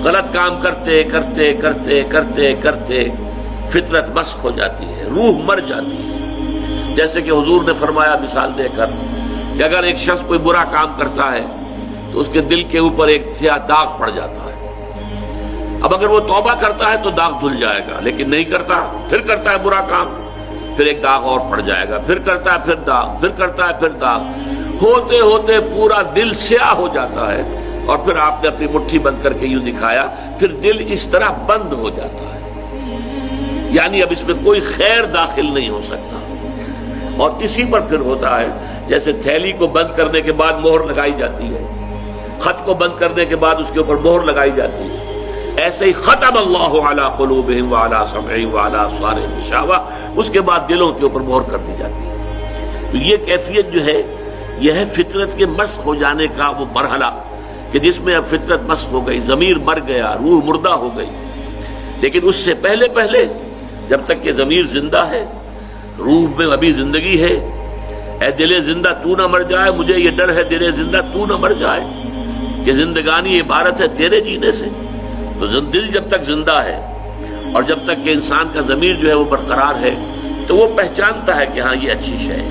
غلط کام کرتے کرتے کرتے کرتے کرتے فطرت مسخ ہو جاتی ہے، روح مر جاتی ہے۔ جیسے کہ حضور نے فرمایا مثال دے کر کہ اگر ایک شخص کوئی برا کام کرتا ہے تو اس کے دل کے اوپر ایک سیاہ داغ پڑ جاتا ہے۔ اب اگر وہ توبہ کرتا ہے تو داغ دھل جائے گا، لیکن نہیں کرتا، پھر کرتا ہے برا کام، پھر ایک داغ اور پڑ جائے گا، پھر کرتا ہے پھر داغ، پھر کرتا ہے پھر داغ، ہوتے ہوتے پورا دل سیاہ ہو جاتا ہے۔ اور پھر آپ نے اپنی مٹھی بند کر کے یوں دکھایا، پھر دل اس طرح بند ہو جاتا ہے، یعنی اب اس میں کوئی خیر داخل نہیں ہو سکتا۔ اور اسی پر پھر ہوتا ہے جیسے تھیلی کو بند کرنے کے بعد مہر لگائی جاتی ہے، خط کو بند کرنے کے بعد اس کے اوپر مہر لگائی جاتی ہے، ایسے ہی ختم اللہ علی قلوبہم وعلی سمعہم وعلی ابصارہم غشاوہ، اس کے بعد دلوں کے اوپر مہر کر دی جاتی ہے۔ تو یہ کیفیت جو ہے یہ ہے فطرت کے مسخ ہو جانے کا وہ مرحلہ کہ جس میں اب فطرت مسخ ہو گئی، ضمیر مر گیا، روح مردہ ہو گئی۔ لیکن اس سے پہلے پہلے جب تک کہ ضمیر زندہ ہے، روح میں ابھی زندگی ہے، اے دل زندہ تو نہ مر جائے، مجھے یہ ڈر ہے دل زندہ تو نہ مر جائے کہ زندگانی عبارت ہے تیرے جینے سے۔ تو دل جب تک زندہ ہے اور جب تک کہ انسان کا ضمیر جو ہے وہ برقرار ہے تو وہ پہچانتا ہے کہ ہاں یہ اچھی شے ہے۔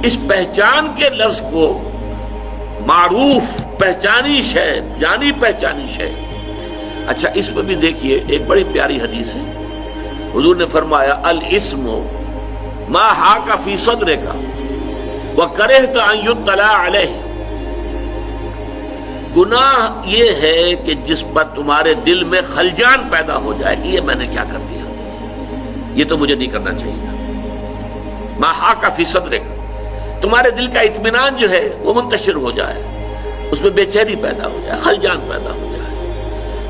اس پہچان کے لفظ کو معروف، پہچانی شے، جانی پہچانی شے۔ اچھا اس میں بھی دیکھیے ایک بڑی پیاری حدیث ہے، حضور نے فرمایا الاسم ما حاک فی صدرک وکرہت ان یطلع علیہ، گناہ یہ ہے کہ جس پر تمہارے دل میں خلجان پیدا ہو جائے کہ یہ میں نے کیا کر دیا، یہ تو مجھے نہیں کرنا چاہیے تھا۔ ما حاک فی صدرک، تمہارے دل کا اطمینان جو ہے وہ منتشر ہو جائے، اس میں بے چینی پیدا ہو جائے، خلجان پیدا ہو جائے۔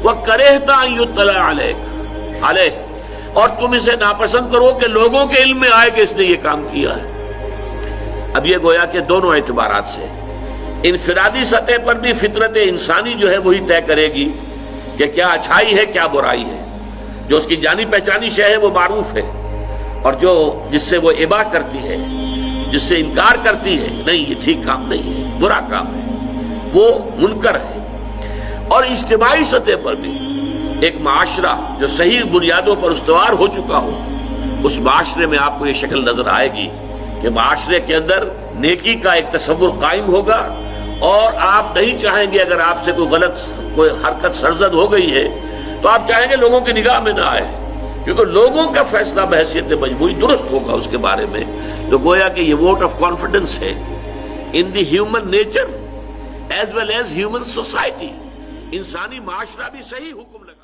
وَكَرِهْتَ أَن يُطَّلَعَ عَلَيْهِ، اور تم اسے ناپسند کرو کہ لوگوں کے علم میں آئے کہ اس نے یہ کام کیا ہے۔ اب یہ گویا کہ دونوں اعتبارات سے انفرادی سطح پر بھی فطرت انسانی جو ہے وہی طے کرے گی کہ کیا اچھائی ہے کیا برائی ہے۔ جو اس کی جانی پہچانی شے ہے وہ معروف ہے، اور جو جس سے وہ ابا کرتی ہے، جس سے انکار کرتی ہے نہیں یہ ٹھیک کام نہیں ہے، برا کام ہے، وہ منکر ہے۔ اور اجتماعی سطح پر بھی ایک معاشرہ جو صحیح بنیادوں پر استوار ہو چکا ہو، اس معاشرے میں آپ کو یہ شکل نظر آئے گی کہ معاشرے کے اندر نیکی کا ایک تصور قائم ہوگا، اور آپ نہیں چاہیں گے اگر آپ سے کوئی غلط کوئی حرکت سرزد ہو گئی ہے تو آپ چاہیں گے لوگوں کی نگاہ میں نہ آئے، کیونکہ لوگوں کا فیصلہ بحیثیت مجموعی درست ہوگا اس کے بارے میں۔ تو گویا کہ یہ ووٹ آف کانفیڈنس ہے in the human nature as well as human society, انسانی معاشرہ بھی صحیح حکم لگا۔